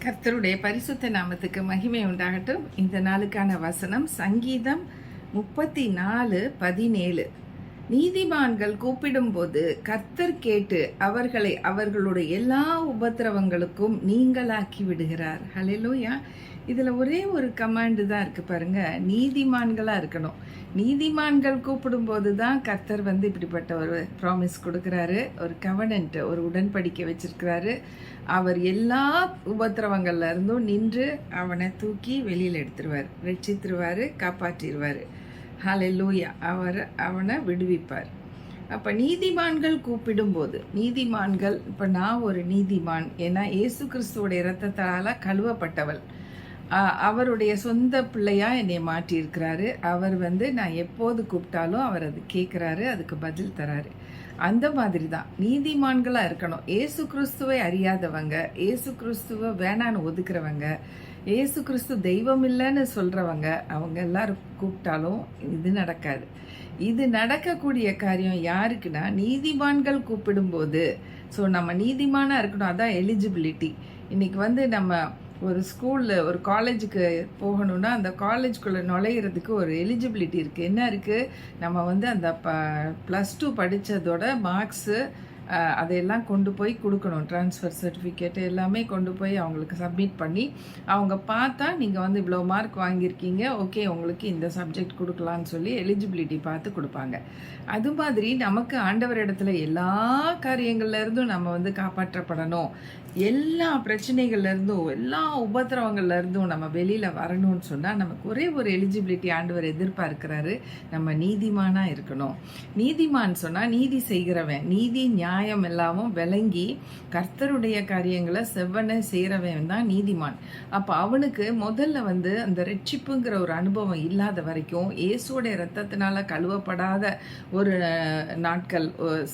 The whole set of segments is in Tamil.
கர்த்தருடைய பரிசுத்த நாமத்துக்கு மகிமை உண்டாகட்டும். இந்த நாளுக்கான வசனம் சங்கீதம் 34:17. நீதிமான்கள் கூப்பிடும்போது கர்த்தர் கேட்டு அவர்களை அவர்களுடைய எல்லா உபத்திரவங்களுக்கும் நீங்களாக்கி விடுகிறார். ஹல்லேலூயா. இதுல ஒரே ஒரு கமாண்டு தான் இருக்கு பாருங்க, நீதிமான்களா இருக்கணும். நீதிமான்கள் கூப்பிடும்போது தான் கர்த்தர் இப்படிப்பட்ட ஒரு ப்ராமிஸ் கொடுக்குறாரு, ஒரு கவனன்ட், ஒரு உடன்படிக்கை வச்சிருக்கிறாரு. அவர் எல்லா உபத்திரவங்கள்ல இருந்தும் நின்று அவனை தூக்கி வெளியில் எடுத்துருவார், ரட்சித்துருவாரு, காப்பாற்றிடுவார். ஹல்லேலூயா. அவனை விடுவிப்பார். அப்போ நீதிமான்கள் கூப்பிடும்போது, நீதிமான்கள், இப்போ நான் ஒரு நீதிமான், ஏன்னா இயேசு கிறிஸ்துவோடைய இரத்தத்தால் கழுவப்பட்டவள். அவருடைய சொந்த பிள்ளையா என்னை மாற்றியிருக்கிறாரு. அவர் நான் எப்போது கூப்பிட்டாலும் அவர் அது கேட்குறாரு, அதுக்கு பதில் தராரு. அந்த மாதிரி தான் நீதிமான்களாக இருக்கணும். ஏசு கிறிஸ்துவை அறியாதவங்க, ஏசு கிறிஸ்துவை வேணான்னு ஒதுக்குறவங்க, ஏசு கிறிஸ்து தெய்வம் இல்லைன்னு சொல்கிறவங்க, அவங்க எல்லாரும் கூப்பிட்டாலும் இது நடக்காது. இது நடக்கக்கூடிய காரியம் யாருக்குன்னா நீதிமான்கள் கூப்பிடும்போது. ஸோ நம்ம நீதிமானாக இருக்கணும். அதான் எலிஜிபிலிட்டி. இன்னைக்கு நம்ம ஒரு ஸ்கூலில் ஒரு காலேஜுக்கு போகணுன்னா அந்த காலேஜுக்குள்ளே நுழையிறதுக்கு ஒரு எலிஜிபிலிட்டி இருக்குது. என்ன இருக்குது? நம்ம அந்த +2 படித்ததோட மார்க்ஸு அதையெல்லாம் கொண்டு போய் கொடுக்கணும். ட்ரான்ஸ்ஃபர் சர்டிஃபிகேட் எல்லாமே கொண்டு போய் அவங்களுக்கு சப்மிட் பண்ணி அவங்க பார்த்தா நீங்கள் இவ்வளோ மார்க் வாங்கியிருக்கீங்க, ஓகே உங்களுக்கு இந்த சப்ஜெக்ட் கொடுக்கலான்னு சொல்லி எலிஜிபிலிட்டி பார்த்து கொடுப்பாங்க. அது மாதிரி நமக்கு ஆண்டவர் இடத்துல எல்லா காரியங்கள்லேருந்தும் நம்ம காப்பாற்றப்படணும். எல்லா பிரச்சனைகள்லேருந்தும் எல்லா உபத்திரவங்கள்லேருந்தும் நம்ம வெளியில் வரணும்னு சொன்னால் நமக்கு ஒரே ஒரு எலிஜிபிலிட்டி ஆண்டவர் எதிர்பார்க்கிறாரு, நம்ம நீதிமானாக இருக்கணும். நீதிமான் சொன்னால் நீதி செய்கிறவன், நீதி நியாயம் எல்லாமும் விளங்கி கர்த்தருடைய காரியங்களை செவ்வனை செய்கிறவன் தான் நீதிமான். அப்போ அவனுக்கு முதல்ல அந்த ரட்சிப்புங்கிற ஒரு அனுபவம் இல்லாத வரைக்கும், இயேசுவோடைய இரத்தத்தினால கழுவப்படாத ஒரு நாட்கள்,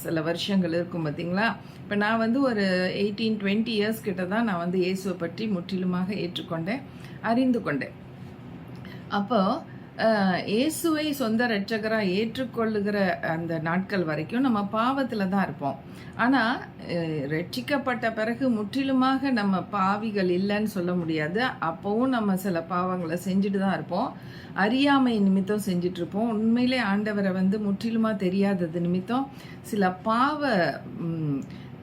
சில வருஷங்கள் இருக்கும் பார்த்தீங்களா. இப்போ நான் ஒரு 18-20 இயர்ஸ் கிட்ட தான் நான் இயேசுவை பற்றி முற்றிலுமாக ஏற்றுக்கொண்டேன், அறிந்து கொண்டேன். அப்போ இயேசுவை சொந்த இரட்சகராக ஏற்றுக்கொள்ளுகிற அந்த நாட்கள் வரைக்கும் நம்ம பாவத்தில் தான் இருப்போம். ஆனால் ரட்சிக்கப்பட்ட பிறகு முற்றிலுமாக நம்ம பாவிகள் இல்லைன்னு சொல்ல முடியாது. அப்போவும் நம்ம சில பாவங்களை செஞ்சுட்டு தான் இருப்போம். அறியாமை நிமித்தம் செஞ்சிட்ருப்போம். உண்மையிலே ஆண்டவரை முற்றிலுமாக தெரியாதது நிமித்தம் சில பாவ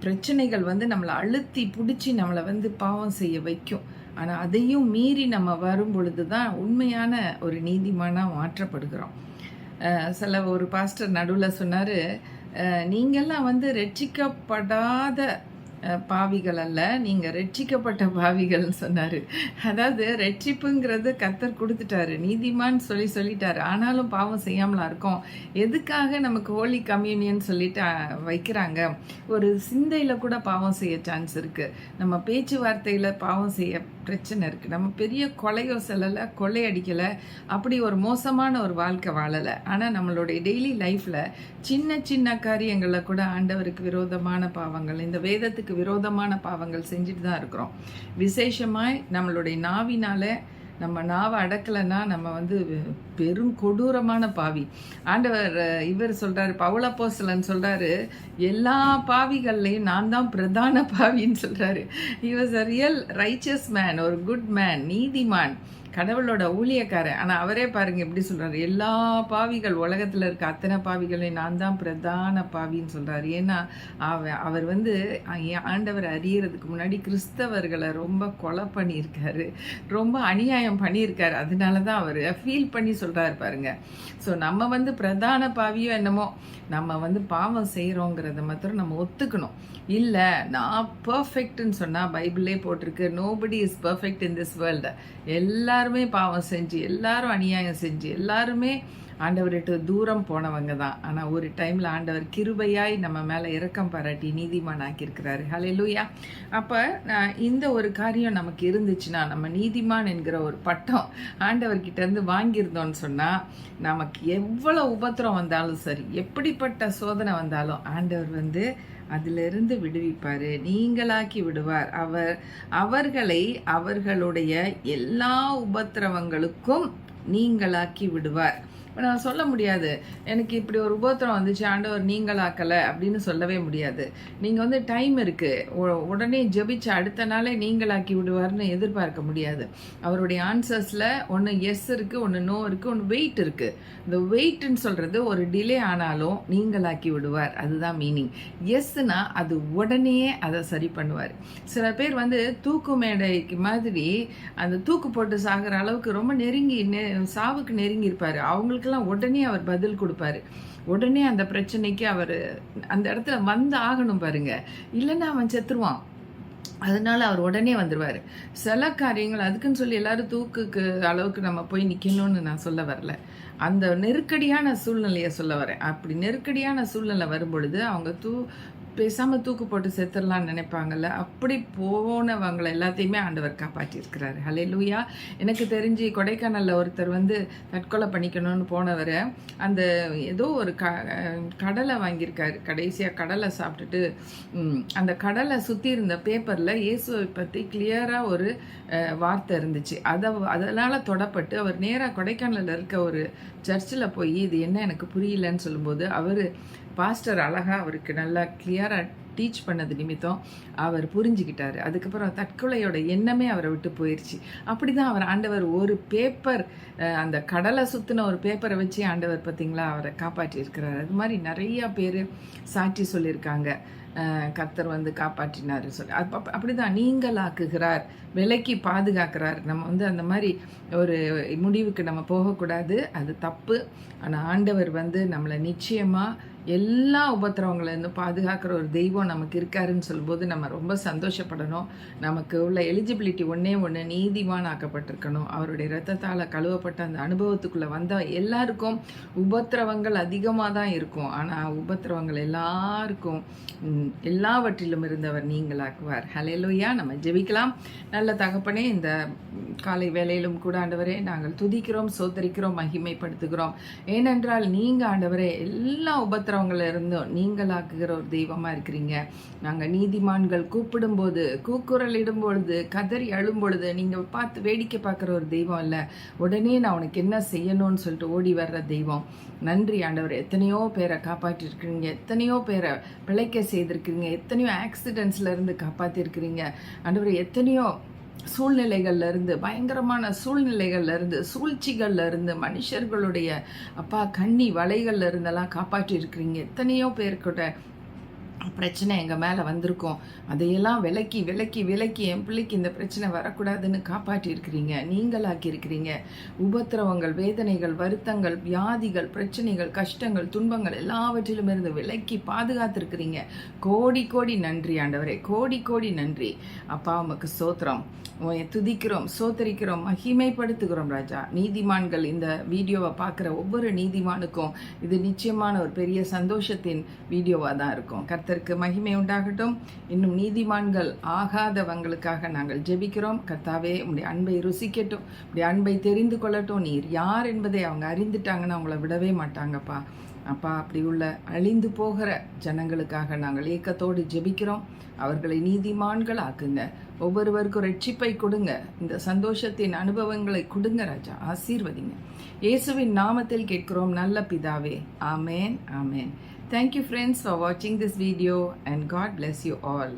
பிரச்சனைகள் நம்மளை அழுத்தி பிடிச்சி நம்மளை பாவம் செய்ய வைக்கும். ஆனால் அதையும் மீறி நம்ம வரும் பொழுது தான் உண்மையான ஒரு நீதிமானாக மாற்றப்படுகிறோம். ஒரு பாஸ்டர் நடுவில் சொன்னார், நீங்கள்லாம் ரட்சிக்கப்படாத பாவிகள் அல்ல, நீங்கள் ரட்சிக்கப்பட்ட பாவிகள்னு சொன்னார். அதாவது ரட்சிப்புங்கிறது கர்த்தர் கொடுத்துட்டாரு, நீதிமான்னு சொல்லிட்டாரு. ஆனாலும் பாவம் செய்யாமலா இருக்கோம். எதுக்காக நமக்கு ஹோலி கம்யூனியன் சொல்லிட்டு வைக்கிறாங்க? ஒரு சிந்தையில் கூட பாவம் செய்ய சான்ஸ் இருக்குது. நம்ம பேச்சுவார்த்தையில் பாவம் செய்ய பிரச்சனை இருக்குது. நம்ம பெரிய கொலையோ செல்லலை, கொள்ளை அடிக்கலை, அப்படி ஒரு மோசமான ஒரு வாழ்க்கை வாழலை. ஆனால் நம்மளுடைய டெய்லி லைஃப்பில் சின்ன சின்ன காரியங்களில் கூட ஆண்டவருக்கு விரோதமான பாவங்கள், இந்த வேதத்துக்கு விரோதமான பாவங்கள் செஞ்சுட்டு தான் இருக்கிறோம். விசேஷமாய் நம்மளுடைய நாவினால நம்ம நாவை அடக்கலைன்னா நம்ம பெரும் கொடூரமான பாவி. ஆண்டவர் இவர் சொல்றாரு, பவுலப்போஸ்தலன் சொல்றாரு, எல்லா பாவிகள்லையும் நான் தான் பிரதான பாவின்னு சொல்றாரு. He was a real riches man, ஒரு குட் மேன், நீதிமான், கடவுளோட ஊழியக்காரன். ஆனால் அவரே பாருங்க எப்படி சொல்றாரு, எல்லா பாவிகள், உலகத்தில் இருக்க அத்தனை பாவிகளையும் நான் தான் பிரதான பாவின்னு சொல்றாரு. ஏன்னா அவர் ஆண்டவர் அறியறதுக்கு முன்னாடி கிறிஸ்தவர்களை ரொம்ப கொலை பண்ணியிருக்காரு, ரொம்ப அநியாயம் பண்ணியிருக்காரு. அதனால தான் அவர் ஃபீல் பண்ணி சொல்றாரு பாருங்க. ஸோ நம்ம பிரதான பாவியோ என்னமோ, நம்ம பாவம் செய்கிறோங்கிறத மாத்திரம் நம்ம ஒத்துக்கணும். இல்லை நான் பர்ஃபெக்ட்னு சொன்னால் பைபிளே போட்டிருக்கு, nobody is perfect in this world. எல்லாருமே பாவம் செஞ்சு, எல்லாரும் அநியாயம் செஞ்சு, எல்லாருமே ஆண்டவர்கிட்ட தூரம் போனவங்க தான். ஆனால் ஒரு டைமில் ஆண்டவர் கிருபையாய் நம்ம மேலே இரக்கம் பாராட்டி நீதிமான் ஆக்கியிருக்கிறாரு. ஹல்லேலூயா. அப்போ இந்த ஒரு காரியம் நமக்கு இருந்துச்சுன்னா, நம்ம நீதிமான் என்கிற ஒரு பட்டம் ஆண்டவர்கிட்டேருந்து வாங்கியிருந்தோன்னு சொன்னால், நமக்கு எவ்வளோ உபத்திரம் வந்தாலும் சரி, எப்படிப்பட்ட சோதனை வந்தாலும் ஆண்டவர் அதிலிருந்து விடுவிப்பார், நீங்களாக்கி விடுவார். அவர்களை அவர்களுடைய எல்லா உபத்திரவங்களுக்கும் நீங்களாக்கி விடுவார். நான் சொல்ல முடியாது, எனக்கு இப்படி ஒரு உபத்திரம் வந்துச்சு ஆண்டவர் நீங்களாக்கலை அப்படின்னு சொல்லவே முடியாது. நீங்கள் வந்து டைம் இருக்குது, உடனே ஜெபிச்சு அடுத்த நாளே நீங்களாக்கி விடுவார்னு எதிர்பார்க்க முடியாது. அவருடைய ஆன்சர்ஸில் ஒன்று எஸ் இருக்குது, ஒன்று நோ இருக்குது, ஒன்று வெயிட் இருக்குது. இந்த வெயிட்னு சொல்கிறது ஒரு டிலே ஆனாலும் நீங்களாக்கி விடுவார், அதுதான் மீனிங். எஸ்னா அது உடனே அதை சரி பண்ணுவார். சில பேர் வந்து தூக்கு மேடைக்கு மாதிரி அந்த தூக்கு போட்டு சாகிற அளவுக்கு ரொம்ப சாவுக்கு நெருங்கி இருப்பார். அவங்களுக்கெல்லாம் உடனே அவர் பதில் கொடுப்பாரு. உடனே அந்த பிரச்சனைக்கு அவர் அந்த இடத்துல வந்து ஆகணும் பாருங்க, இல்லைன்னா அவன் செத்துருவான். அதனால அவர் உடனே வந்துடுவார். சில காரியங்கள் அதுக்குன்னு சொல்லி எல்லாரும் தூக்குக்கு அளவுக்கு நம்ம போய் நிற்கணும்னு நான் சொல்ல வரல, அந்த நெருக்கடியான சூழ்நிலையை சொல்ல வரேன். அப்படி நெருக்கடியான சூழ்நிலை வரும்பொழுது அவங்க பேசாமல் தூக்கு போட்டு செத்துடலான்னு நினைப்பாங்கல்ல, அப்படி போனவங்களை எல்லாத்தையுமே ஆண்டவர் காப்பாற்றியிருக்கிறாரு. ஹல்லேலூயா. எனக்கு தெரிஞ்சு கொடைக்கானலில் ஒருத்தர் வந்து தற்கொலை பண்ணிக்கணும்னு போனவர் அந்த ஏதோ ஒரு கடலை வாங்கியிருக்காரு. கடைசியாக கடலை சாப்பிட்டுட்டு அந்த கடலை சுற்றி இருந்த பேப்பரில் இயேசுவை பற்றி கிளியராக ஒரு வார்த்தை இருந்துச்சு. அதனால் தொடப்பட்டு அவர் நேராக கொடைக்கானலில் இருக்க ஒரு சர்ச்சில் போய் இது என்ன எனக்கு புரியலன்னு சொல்லும்போது அவர் பாஸ்டர் அழகாக அவருக்கு நல்லா கிளியராக டீச் பண்ணது நிமித்தம் அவர் புரிஞ்சுக்கிட்டாரு. அதுக்கப்புறம் தற்கொலையோட எண்ணமே அவரை விட்டு போயிடுச்சு. அப்படி தான் அவர் ஆண்டவர் ஒரு பேப்பர், அந்த கடலை சுற்றின ஒரு பேப்பரை வச்சு ஆண்டவர் பார்த்திங்களா அவரை காப்பாற்றியிருக்கிறார். அது மாதிரி நிறையா பேர் சாட்சி சொல்லியிருக்காங்க, கர்த்தர் வந்து காப்பாற்றினார் சொல்லி. அப்படி தான் நீங்களாக்குகிறார், விலைக்கு பாதுகாக்கிறார். நம்ம வந்து அந்த மாதிரி ஒரு முடிவுக்கு நம்ம போகக்கூடாது, அது தப்பு. ஆனால் ஆண்டவர் வந்து நம்மளை நிச்சயமாக எல்லா உபத்திரவங்கள்லேருந்து பாதுகாக்கிற ஒரு தெய்வம் நமக்கு இருக்காருன்னு சொல்லும்போது நம்ம ரொம்ப சந்தோஷப்படணும். நமக்கு உள்ள எலிஜிபிலிட்டி ஒன்று நீதிமான் ஆக்கப்பட்டிருக்கணும். அவருடைய இரத்தத்தால் கழுவப்பட்ட அந்த அனுபவத்துக்குள்ளே வந்தால் எல்லாருக்கும் உபத்திரவங்கள் அதிகமாக தான் இருக்கும். ஆனால் உபத்திரவங்கள் எல்லாவற்றிலும் இருந்தவர் நீங்களாக்குவார். ஹல்லேலூயா. நம்ம ஜெபிக்கலாம். நல்ல தகப்பனே, இந்த காலை வேளையிலும் கூட ஆண்டவரே நாங்கள் துதிக்கிறோம், சோதரிக்கிறோம், மகிமைப்படுத்துகிறோம். ஏனென்றால் நீங்கள் ஆண்டவரே எல்லா இருந்தும் நீங்களாக்குகிற ஒரு தெய்வமாக இருக்கிறீங்க. நாங்கள் நீதிமான்கள் கூப்பிடும்போது, கூக்குரலிடும் பொழுது, கதறி அழும் பொழுது நீங்கள் பார்த்து வேடிக்கை பார்க்குற ஒரு தெய்வம் இல்லை, உடனே நான் உனக்கு என்ன செய்யணும்னு சொல்லிட்டு ஓடி வர்ற தெய்வம். நன்றி ஆண்டவர். எத்தனையோ பேரை காப்பாற்றிருக்கிறீங்க, எத்தனையோ பேரை பிழைக்க செய்திருக்கிறீங்க, எத்தனையோ ஆக்சிடென்ட்ஸ்ல இருந்து காப்பாற்றிருக்கிறீங்க ஆண்டவர். எத்தனையோ சூழ்நிலைகள்ல இருந்து, பயங்கரமான சூழ்நிலைகள்ல இருந்து, சூழ்ச்சிகள்ல இருந்து, மனுஷர்களுடைய கண்ணி வலைகள்ல இருந்தெல்லாம் காப்பாற்றி இருக்கிறீங்க. எத்தனையோ பேர்கிட்ட பிரச்சனை எங்கள் மேலே வந்திருக்கோம், அதையெல்லாம் விலக்கி விலக்கி விலக்கி என் பிள்ளைக்கு இந்த பிரச்சனை வரக்கூடாதுன்னு காப்பாற்றி இருக்கிறீங்க, நீங்களாக்கி இருக்கிறீங்க. உபத்திரவங்கள், வேதனைகள், வருத்தங்கள், வியாதிகள், பிரச்சனைகள், கஷ்டங்கள், துன்பங்கள் எல்லாவற்றிலும் இருந்து விலக்கி பாதுகாத்திருக்கிறீங்க. கோடி கோடி நன்றி ஆண்டவரே, கோடி கோடி நன்றி அப்பா. உமக்கு ஸ்தோத்திரம், துதிக்கிறோம், சோத்தரிக்கிறோம், மகிமைப்படுத்துகிறோம் ராஜா. நீதிமான்கள் இந்த வீடியோவை பார்க்குற ஒவ்வொரு நீதிமானுக்கும் இது நிச்சயமான ஒரு பெரிய சந்தோஷத்தின் வீடியோவாக தான் இருக்கும். கர்த்தருக்கு மகிமை உண்டாகட்டும். இன்னும் நீதிமான்கள் ஆகாதவங்களுக்காக நாங்கள் ஜெபிக்கிறோம். கர்த்தாவே, உங்களுடைய அன்பை ருசிக்கட்டும், உங்களுடைய அன்பை தெரிந்து கொள்ளட்டும். நீர் யார் என்பதை அவங்க அறிந்துட்டாங்கன்னா அவங்கள விடவே மாட்டாங்கப்பா. அப்பா, அப்படி உள்ள அழிந்து போகிற ஜனங்களுக்காக நாங்கள் ஏக்கத்தோடு ஜெபிக்கிறோம். அவர்களை நீதிமான்கள் ஆக்குங்க. ஒவ்வொருவருக்கும் ரட்சிப்பை கொடுங்க. இந்த சந்தோஷத்தின் அனுபவங்களை கொடுங்க ராஜா. ஆசீர்வதிங்க. இயேசுவின் நாமத்தில் கேட்கிறோம் நல்ல பிதாவே. ஆமேன், ஆமேன். Thank you friends for watching this video and God bless you all.